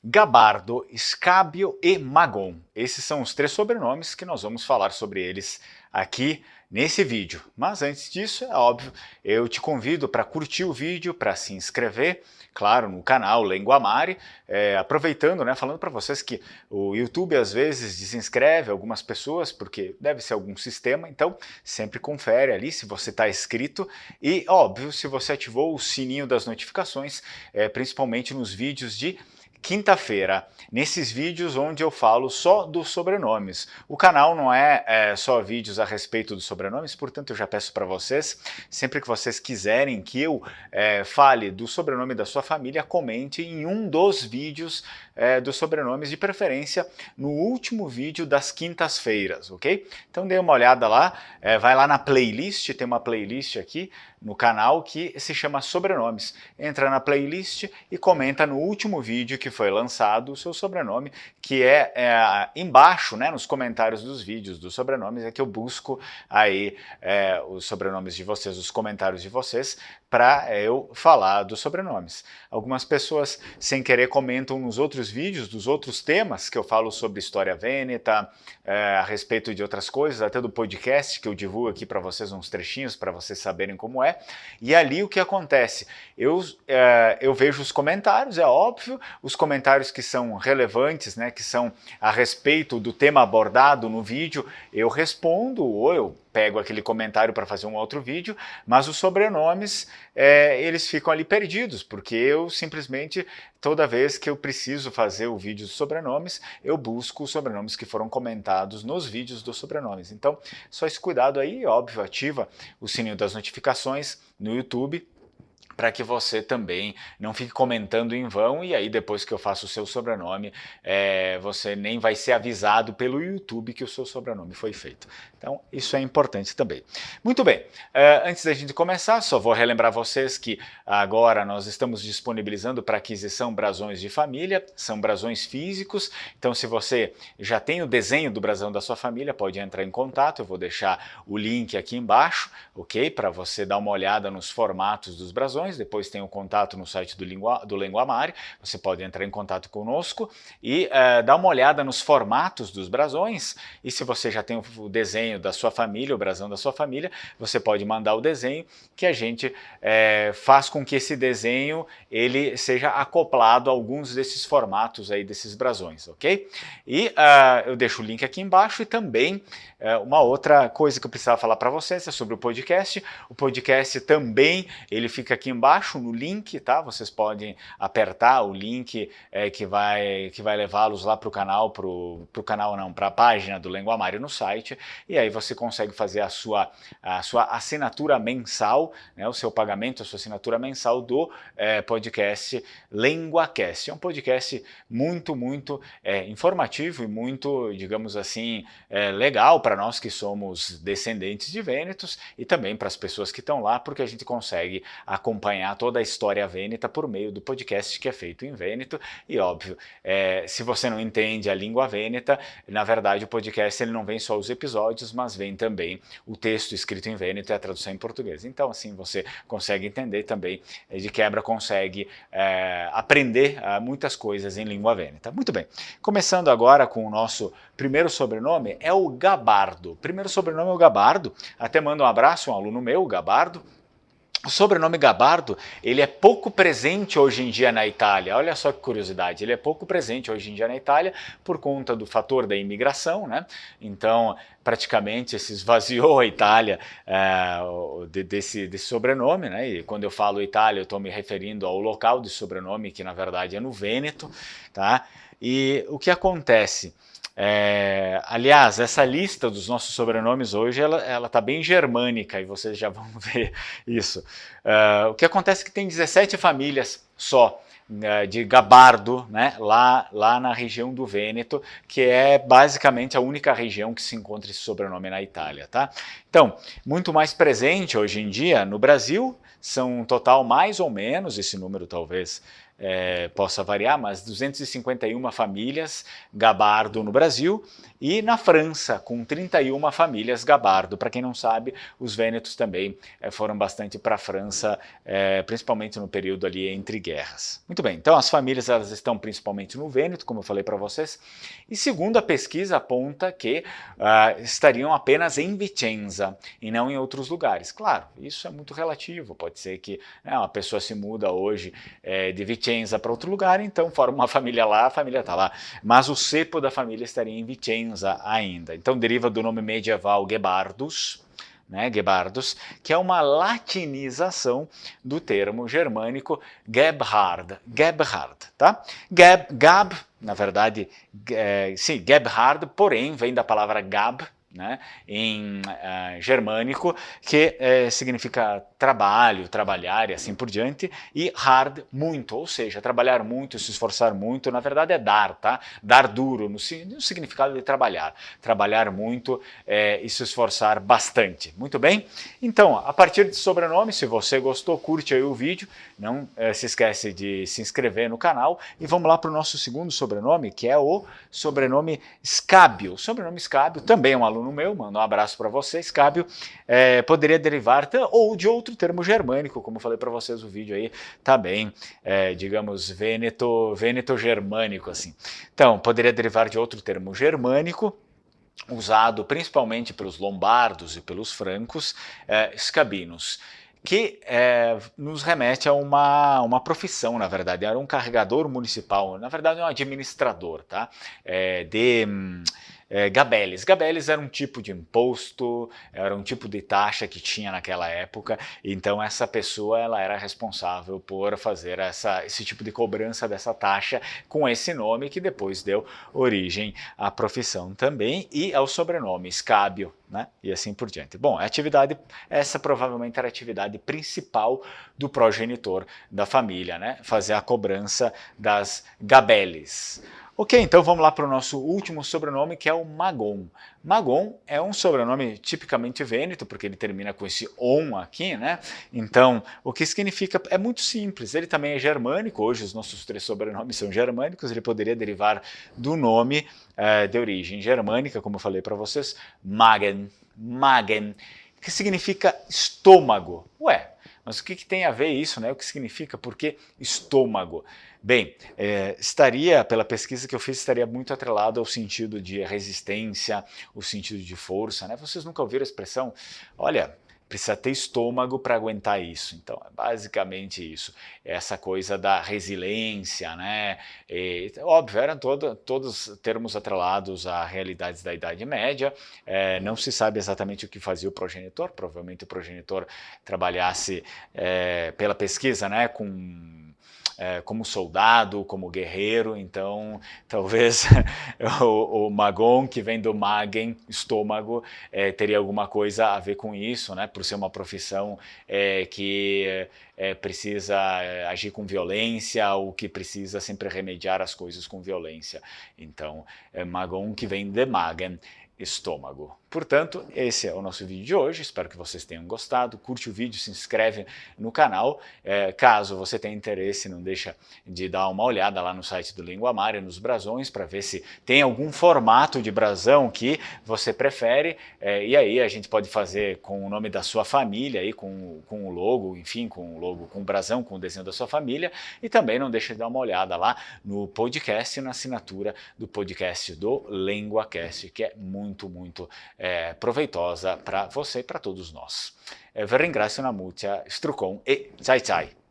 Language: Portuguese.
Gabardo, Scabio e Magon. Esses são os três sobrenomes que nós vamos falar sobre eles aqui nesse vídeo. Mas antes disso, é óbvio, eu te convido para curtir o vídeo, para se inscrever, claro, no canal Lenguamare, aproveitando, né, falando para vocês que o YouTube às vezes desinscreve algumas pessoas, porque deve ser algum sistema, então sempre confere ali se você está inscrito e, óbvio, se você ativou o sininho das notificações, principalmente nos vídeos de quinta-feira, nesses vídeos onde eu falo só dos sobrenomes. O canal não é só vídeos a respeito dos sobrenomes, portanto eu já peço para vocês, sempre que vocês quiserem que eu fale do sobrenome da sua família, comente em um dos vídeos dos sobrenomes, de preferência no último vídeo das quintas-feiras, ok? Então dê uma olhada lá, vai lá na playlist, tem uma playlist aqui no canal que se chama Sobrenomes. Entra na playlist e comenta no último vídeo que foi lançado o seu sobrenome, que embaixo, né, nos comentários dos vídeos dos sobrenomes, é que eu busco aí os sobrenomes de vocês, os comentários de vocês, para eu falar dos sobrenomes. Algumas pessoas, sem querer, comentam nos outros vídeos, dos outros temas, que eu falo sobre história vêneta, a respeito de outras coisas, até do podcast, que eu divulgo aqui para vocês uns trechinhos, para vocês saberem como é. E ali o que acontece? Eu vejo os comentários, é óbvio, os comentários que são relevantes, né, que são a respeito do tema abordado no vídeo, eu respondo, ou eu pego aquele comentário para fazer um outro vídeo, mas os sobrenomes, eles ficam ali perdidos, porque eu simplesmente, toda vez que eu preciso fazer o vídeo dos sobrenomes, eu busco os sobrenomes que foram comentados nos vídeos dos sobrenomes. Então, só esse cuidado aí, óbvio, ativa o sininho das notificações no YouTube, para que você também não fique comentando em vão e aí depois que eu faço o seu sobrenome, você nem vai ser avisado pelo YouTube que o seu sobrenome foi feito. Então isso é importante também. Muito bem, antes da gente começar, só vou relembrar vocês que agora nós estamos disponibilizando para aquisição brasões de família, são brasões físicos, então se você já tem o desenho do brasão da sua família, pode entrar em contato, eu vou deixar o link aqui embaixo, ok? Para você dar uma olhada nos formatos dos brasões. Depois tem o contato no site do Lenguamare, você pode entrar em contato conosco e dar uma olhada nos formatos dos brasões, e se você já tem o desenho da sua família, o brasão da sua família, você pode mandar o desenho que a gente faz com que esse desenho ele seja acoplado a alguns desses formatos aí desses brasões, ok? E eu deixo o link aqui embaixo e também uma outra coisa que eu precisava falar para vocês é sobre o podcast. O podcast também ele fica aqui embaixo no link, tá? Vocês podem apertar o link que vai levá-los lá para o canal, para a página do Lenguamare no site, e aí você consegue fazer a sua assinatura mensal, né, o seu pagamento, a sua assinatura mensal do podcast LenguaCast. É um podcast muito informativo e muito, digamos assim, legal para nós que somos descendentes de vênetos e também para as pessoas que estão lá, porque a gente consegue acompanhar toda a história vêneta por meio do podcast que é feito em vêneto. E óbvio, se você não entende a língua vêneta, na verdade o podcast ele não vem só os episódios, mas vem também o texto escrito em vêneto e a tradução em português. Então assim você consegue entender também, de quebra consegue aprender muitas coisas em língua vêneta. Muito bem, começando agora com o nosso primeiro sobrenome, é o Gabardo. Primeiro sobrenome é o Gabardo, até mando um abraço a um aluno meu, o Gabardo. O sobrenome Gabardo, ele é pouco presente hoje em dia na Itália. Olha só que curiosidade, ele é pouco presente hoje em dia na Itália por conta do fator da imigração, né? Então, praticamente se esvaziou a Itália desse sobrenome, né? E quando eu falo Itália, eu estou me referindo ao local de sobrenome, que na verdade é no Vêneto, tá? E o que acontece? Aliás, essa lista dos nossos sobrenomes hoje, ela tá bem germânica e vocês já vão ver isso. O que acontece é que tem 17 famílias só de Gabardo, né, lá na região do Vêneto, que é basicamente a única região que se encontra esse sobrenome na Itália, tá? Então, muito mais presente hoje em dia no Brasil, são um total mais ou menos, esse número talvez possa variar, mas 251 famílias Gabardo no Brasil, e na França, com 31 famílias Gabardo. Para quem não sabe, os Vênetos também foram bastante para a França, principalmente no período ali entre guerras. Muito bem, então as famílias elas estão principalmente no Vêneto, como eu falei para vocês, e segundo a pesquisa aponta que estariam apenas em Vicenza e não em outros lugares. Claro, isso é muito relativo, pode ser que uma pessoa se muda hoje de Vicenza para outro lugar, então forma uma família lá, a família está lá, mas o cepo da família estaria em Vicenza ainda. Então deriva do nome medieval Gebardus, Gebardos, que é uma latinização do termo germânico Gebhard, tá? Gab, na verdade, sim, Gebhard, porém vem da palavra Gab, em germânico, que significa trabalho, trabalhar e assim por diante, e hard, muito, ou seja, trabalhar muito, se esforçar muito, na verdade é dar, tá? Dar duro, no significado de trabalhar muito e se esforçar bastante. Muito bem? Então, a partir de sobrenome, se você gostou, curte aí o vídeo, não se esquece de se inscrever no canal, e vamos lá para o nosso segundo sobrenome, que é o sobrenome Scabio. O sobrenome Scabio também é um aluno meu, mando um abraço para você. Scabio poderia derivar ou de outro termo germânico, como falei para vocês, o vídeo aí tá bem, digamos, vêneto-germânico, assim. Então, poderia derivar de outro termo germânico, usado principalmente pelos lombardos e pelos francos, scabinos, que nos remete a uma profissão, na verdade. Era um carregador municipal, na verdade é um administrador, tá? Gabeles. Gabeles era um tipo de imposto, era um tipo de taxa que tinha naquela época, então essa pessoa ela era responsável por fazer esse tipo de cobrança dessa taxa com esse nome que depois deu origem à profissão também e ao sobrenome Scabio, e assim por diante. Bom, essa provavelmente era a atividade principal do progenitor da família, fazer a cobrança das gabeles. Ok, então vamos lá para o nosso último sobrenome, que é o Magon. Magon é um sobrenome tipicamente vêneto, porque ele termina com esse on aqui, Então, o que significa é muito simples. Ele também é germânico, hoje os nossos 3 sobrenomes são germânicos, ele poderia derivar do nome de origem germânica, como eu falei para vocês, Magen, que significa estômago. Ué, mas o que tem a ver isso, O que significa? Por que estômago? Bem, pela pesquisa que eu fiz, estaria muito atrelado ao sentido de resistência, o sentido de força, Vocês nunca ouviram a expressão? Olha, precisa ter estômago para aguentar isso. Então, é basicamente isso. Essa coisa da resiliência, óbvio, eram todos termos atrelados a realidades da Idade Média. Não se sabe exatamente o que fazia o progenitor. Provavelmente o progenitor trabalhasse, pela pesquisa, como soldado, como guerreiro, então talvez o Magon, que vem do Magen, estômago, teria alguma coisa a ver com isso, por ser uma profissão que precisa agir com violência ou que precisa sempre remediar as coisas com violência. Então, Magon, que vem de Magen, estômago. Portanto, esse é o nosso vídeo de hoje, espero que vocês tenham gostado, curte o vídeo, se inscreve no canal, caso você tenha interesse, não deixa de dar uma olhada lá no site do Linguamare, nos brasões, para ver se tem algum formato de brasão que você prefere, e aí a gente pode fazer com o nome da sua família, aí, com o logo, enfim, com o logo, com o brasão, com o desenho da sua família, e também não deixa de dar uma olhada lá no podcast, na assinatura do podcast do LinguaCast, que é muito proveitosa para você e para todos nós. Vi ringrazio una muccia, strucon e ciao ciao!